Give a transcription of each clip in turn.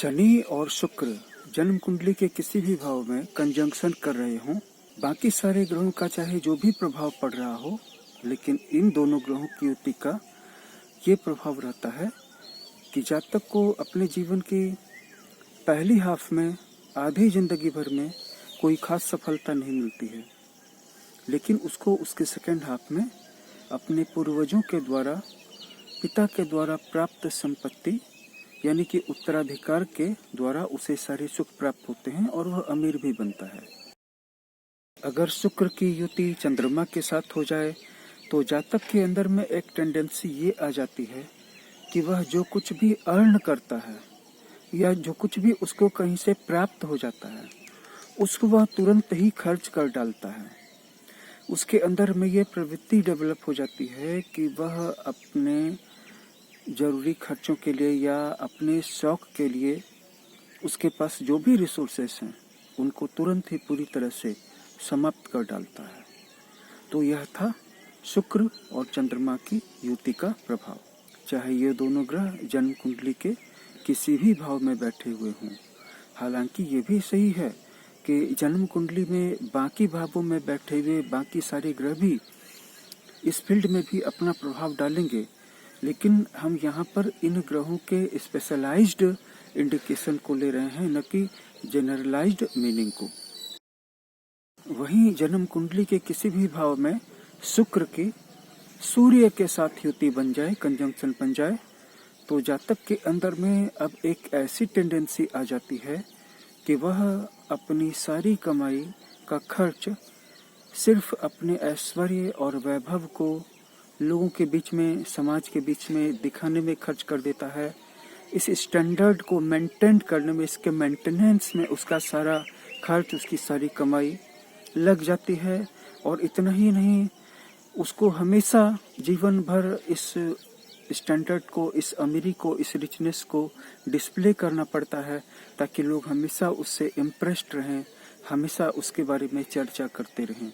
शनि और शुक्र जन्म कुंडली के किसी भी भाव में कंजंक्शन कर रहे हों, बाकी सारे ग्रहों का चाहे जो भी प्रभाव पड़ रहा हो, लेकिन इन दोनों ग्रहों की युति का ये प्रभाव रहता है कि जातक को अपने जीवन की पहली हाफ में आधी जिंदगी भर में कोई खास सफलता नहीं मिलती है, लेकिन उसको उसके सेकेंड हाफ में अपने पूर्वजों के द्वारा, पिता के द्वारा प्राप्त संपत्ति यानी कि उत्तराधिकार के द्वारा उसे सारे सुख प्राप्त होते हैं और वह अमीर भी बनता है। अगर शुक्र की युति चंद्रमा के साथ हो जाए तो जातक के अंदर में एक टेंडेंसी ये आ जाती है कि वह जो कुछ भी अर्न करता है या जो कुछ भी उसको कहीं से प्राप्त हो जाता है उसको वह तुरंत ही खर्च कर डालता है। उसके अंदर में ये प्रवृत्ति डेवलप हो जाती है कि वह अपने जरूरी खर्चों के लिए या अपने शौक के लिए उसके पास जो भी रिसोर्सेस हैं उनको तुरंत ही पूरी तरह से समाप्त कर डालता है। तो यह था शुक्र और चंद्रमा की युति का प्रभाव। चाहे ये दोनों ग्रह जन्म कुंडली के किसी भी भाव में बैठे हुए हों। हालांकि ये भी सही है कि जन्म कुंडली में बाकी भावों में बैठे हुए बाकी सारे ग्रह भी इस फील्ड में भी अपना प्रभाव डालेंगे, लेकिन हम यहाँ पर इन ग्रहों के स्पेशलाइज्ड इंडिकेशन को ले रहे हैं, न कि जनरलाइज्ड मीनिंग को। वहीं जन्म कुंडली के किसी भी भाव में शुक्र की सूर्य के साथ युति बन जाए, कंजंक्शन बन जाए, तो जातक के अंदर में अब एक ऐसी टेंडेंसी आ जाती है कि वह अपनी सारी कमाई का खर्च सिर्फ अपने ऐश्वर्य और वैभव को लोगों के बीच में, समाज के बीच में दिखाने में खर्च कर देता है। इस स्टैंडर्ड को मेंटेन करने में, इसके मेंटेनेंस में उसका सारा खर्च, उसकी सारी कमाई लग जाती है। और इतना ही नहीं, उसको हमेशा जीवन भर इस स्टैंडर्ड को, इस अमीरी को, इस रिचनेस को डिस्प्ले करना पड़ता है ताकि लोग हमेशा उससे इम्प्रेस्ड रहें, हमेशा उसके बारे में चर्चा करते रहें।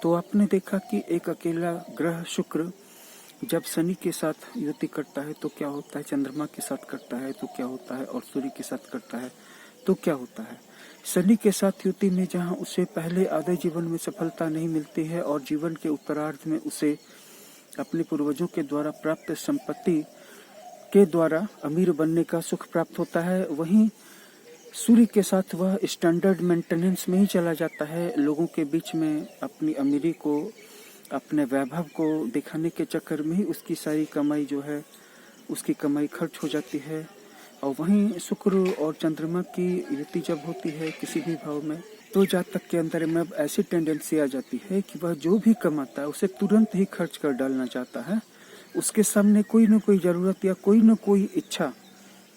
तो आपने देखा कि एक अकेला ग्रह शुक्र जब शनि के साथ युति करता है तो क्या होता है, चंद्रमा के साथ करता है तो क्या होता है, और सूर्य के साथ करता है तो क्या होता है। शनि के साथ युति में जहां उसे पहले आधे जीवन में सफलता नहीं मिलती है और जीवन के उत्तरार्ध में उसे अपने पूर्वजों के द्वारा प्राप्त संपत्ति के द्वारा अमीर बनने का सुख प्राप्त होता है, वहीं सूर्य के साथ वह स्टैंडर्ड मेंटेनेंस में ही चला जाता है। लोगों के बीच में अपनी अमीरी को, अपने वैभव को दिखाने के चक्कर में ही उसकी सारी कमाई जो है, उसकी कमाई खर्च हो जाती है। और वहीं शुक्र और चंद्रमा की युति जब होती है किसी भी भाव में, तो जातक के अंदर में अब ऐसी टेंडेंसी आ जाती है कि वह जो भी कमाता है उसे तुरंत ही खर्च कर डालना चाहता है। उसके सामने कोई न कोई जरूरत या कोई न कोई इच्छा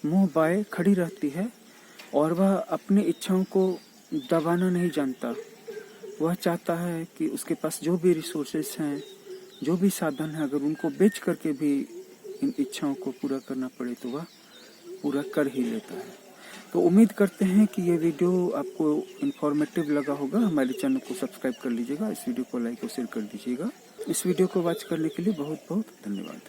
मुंह बाए खड़ी रहती है और वह अपनी इच्छाओं को दबाना नहीं जानता। वह चाहता है कि उसके पास जो भी रिसोर्सेस हैं, जो भी साधन है, अगर उनको बेच करके भी इन इच्छाओं को पूरा करना पड़े तो वह पूरा कर ही लेता है। तो उम्मीद करते हैं कि ये वीडियो आपको इन्फॉर्मेटिव लगा होगा। हमारे चैनल को सब्सक्राइब कर लीजिएगा, इस वीडियो को लाइक और शेयर कर दीजिएगा। इस वीडियो को वॉच करने के लिए बहुत बहुत धन्यवाद।